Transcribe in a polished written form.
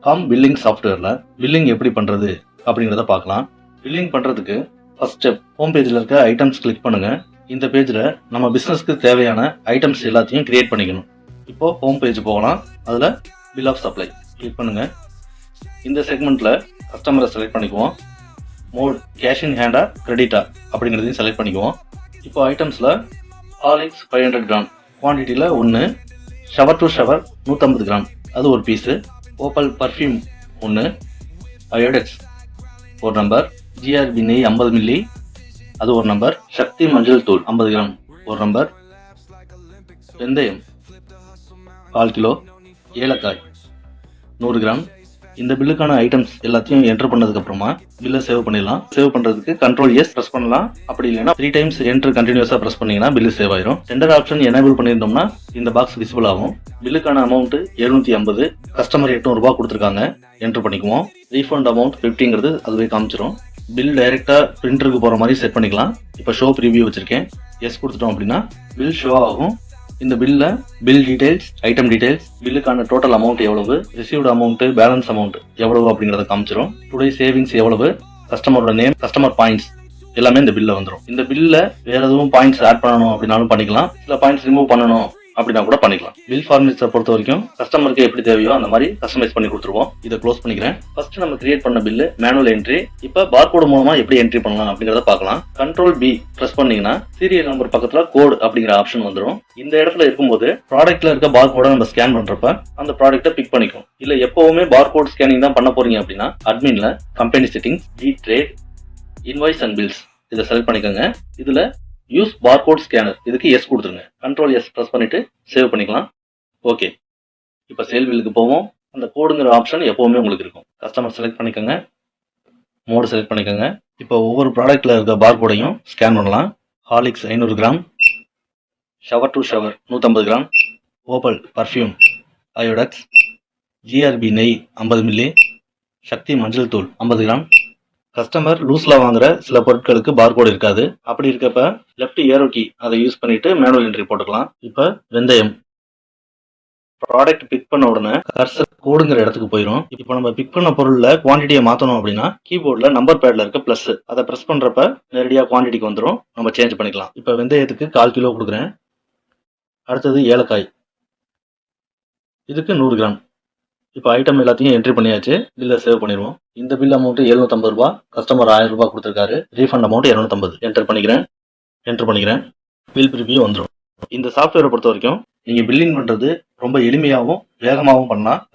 Com billing சாஃப்ட்வேர்ல billing எப்படி பண்றது அப்படிங்கிறத பார்க்கலாம். பில்லிங் பண்றதுக்கு ஃபர்ஸ்ட் ஸ்டெப் ஹோம் பேஜ்ல இருக்க ஐட்டம்ஸ் கிளிக் பண்ணுங்க. இந்த பேஜ்ல நம்ம பிசினஸ்க்கு தேவையான ஐட்டம்ஸ் எல்லாத்தையும் கிரியேட் பண்ணிக்கணும். இப்போ ஹோம் பேஜ் போகலாம். அதுல பில் ஆஃப் சப்ளை கிளிக் பண்ணுங்க. இந்த செக்மெண்ட்ல கஸ்டமரை செலக்ட் பண்ணிக்குவோம். மோட் கேஷ் இன் ஹேண்டா கிரெடிட்டா அப்படிங்கிறதையும் செலக்ட் பண்ணிக்குவோம். இப்போ ஐட்டம்ஸ்ல ஹார்லிக்ஸ் 500 கிராம் குவான்டிட்டியில் 1, ஷவர் டு ஷவர் 150 கிராம் அது ஒரு பீஸு, ஓப்பல் பர்ஃப்யூம் 1, அயோடெக்ஸ் ஒரு நம்பர், ஜிஆர்பி நெய் 50 மில்லி அது ஒரு நம்பர், சக்தி மஞ்சள் தூள் 50 கிராம் ஒரு நம்பர், வெந்தயம் 1/4 கிலோ, ஏலக்காய் 100 கிராம். இந்த பில்லுக்கான ஐட்டம்ஸ் எல்லாத்தையும் என்டர் பண்ணதுக்கு அப்புறமா பில்லை சேவ் பண்ணிடலாம். சேவ் பண்றதுக்கு Ctrl+S பிரஸ் பண்ணலாம். அப்படி இல்லைன்னா 3 டைம்ஸ் என்டர் கண்டினியூஸா பிரஸ் பண்ணீங்கன்னா பில்லு சேவ் ஆயிரும். டெண்டர் ஆப்ஷன் எனேபிள் பண்ணியிருந்தோம்னா இந்த பாக்ஸ் விசிபிள் ஆகும். பில்லுக்கான அமௌண்ட் 750, கஸ்டமர் 800 ரூபாய் கொடுத்துருக்காங்க, என்டர் பண்ணிக்குவோம். ரீஃபண்ட் அமௌண்ட் 50ங்கிறது அதுவே காமிச்சிரும். பில் டைரக்டா பிரிண்டருக்கு போற மாதிரி செட் பண்ணிக்கலாம். இப்போ ஷோ ப்ரிவியூ வச்சிருக்கேன். எஸ் கொடுத்துட்டோம் அப்படின்னா பில் ஷோ ஆகும். இந்த பில்ல பில் டீடைல்ஸ், ஐட்டம் டீடைல்ஸ், பில்லுக்கான டோட்டல் அமௌண்ட் எவ்வளவு, ரிசீவ்டு அமௌண்ட், பேலன்ஸ் அமௌண்ட் எவ்வளவு அப்படிங்கறத காமிச்சிரும். டுடே சேவிங்ஸ் எவ்வளவு, கஸ்டமரோட நேம், கஸ்டமர் பாயிண்ட்ஸ் எல்லாமே இந்த பில்ல வந்துடும். இந்த பில்ல வேற எதுவும் பாயிண்ட்ஸ் ஆட் பண்ணணும் அப்படின்னாலும் பண்ணிக்கலாம். சில பாயிண்ட்ஸ் ரிமூவ் பண்ணணும் அப்படின்னா கூட பண்ணிக்கலாம். பில் ஃபார்மேட்ஸை பொறுத்த வரைக்கும் கஸ்டமருக்கு எப்படி தேவையோ அந்த மாதிரி கஸ்டமைஸ் பண்ணி கொடுத்துருவோம். இதை க்ளோஸ் பண்ணிக்கிறேன். ஃபர்ஸ்ட் நம்ம கிரியேட் பண்ண பில்லு மேனுவல் என்ட்ரி. இப்போ பார்கோடு மூலமா எப்படி என்ட்ரி பண்ணலாம் அப்படிங்கறத பார்க்கலாம். Ctrl+B பிரஸ் பண்ணீங்கன்னா சீரியல் நம்பர் பக்கத்துல கோட் அப்படிங்கிற ஆப்ஷன் வந்துடும். இந்த இடத்துல இருக்கும்போது ப்ராடக்ட்ல இருக்க பார்கோட நம்ம ஸ்கேன் பண்றப்ப அந்த ப்ராடக்ட்டை பிக் பண்ணிக்கும். இல்ல எப்பவுமே பார்கோட் ஸ்கேனிங் தான் பண்ண போறீங்க அப்படின்னா அட்மின்ல company settings, trade, invoice and bills இதை செலக்ட் பண்ணிக்கோங்க. இதுல யூஸ் பார்கோட் ஸ்கேனர் இதுக்கு எஸ் கொடுத்துருங்க. Ctrl+S பிரஸ் பண்ணிட்டு சேவ் பண்ணிக்கலாம். ஓகே, இப்போ சேல் பில்லுக்கு போவோம். அந்த கோடுங்கிற ஆப்ஷன் எப்பவுமே உங்களுக்கு இருக்கும். கஸ்டமர் செலக்ட் பண்ணிக்கோங்க, மோடு செலக்ட் பண்ணிக்கோங்க. இப்போ ஒவ்வொரு ப்ராடக்ட்ல இருக்க பார்கோடையும் ஸ்கேன் பண்ணலாம். Horlicks 500 gram, shower to shower 150 gram, Opal perfume, Iodex, GRB நெய் 50 மில்லி, சக்தி மஞ்சள் தூள் 50 கிராம். கஸ்டமர் லூஸ்ல வாங்குற சில பொருட்களுக்கு பார்கோடு இருக்காது. அப்படி இருக்கப்ப லெஃப்ட் ஏரோ கீ அதை யூஸ் பண்ணிட்டு மேனுவல் என்ட்ரி போட்டுக்கலாம். இப்போ வெந்தயம் ப்ராடக்ட் பிக் பண்ண உடனே கர்சர் கோடுங்கிற இடத்துக்கு போயிடும். இப்போ நம்ம பிக் பண்ண பொருள்ல குவான்டிட்டியை மாத்தணும் அப்படின்னா கீபோர்ட்ல நம்பர் பேட்ல இருக்க பிளஸ் அதை பிரஸ் பண்றப்ப நேரடியா குவான்டிட்டிக்கு வந்துடும். நம்ம சேஞ்ச் பண்ணிக்கலாம். இப்போ வெந்தயத்துக்கு 1/4 கிலோ கொடுக்குறேன். அடுத்தது ஏலக்காய், இதுக்கு 100 கிராம். இப்போ ஐட்டம் எல்லாத்தையும் என்ட்ரி பண்ணியாச்சு. பில்லை சேவ் பண்ணிடுவோம். இந்த பில் அமௌண்ட் 750 ரூபாய், கஸ்டமர் 1000 ரூபாய் கொடுத்துருக்காரு. ரீஃபண்ட் அமௌண்ட் 250 என்டர் பண்ணிக்கிறேன். பில் ப்ரிவியூ வந்துடும். இந்த சாஃப்ட்வேரை பொறுத்த வரைக்கும் நீங்க பில்லிங் பண்றது ரொம்ப எளிமையாகவும் வேகமாகவும் பண்ணலாம்.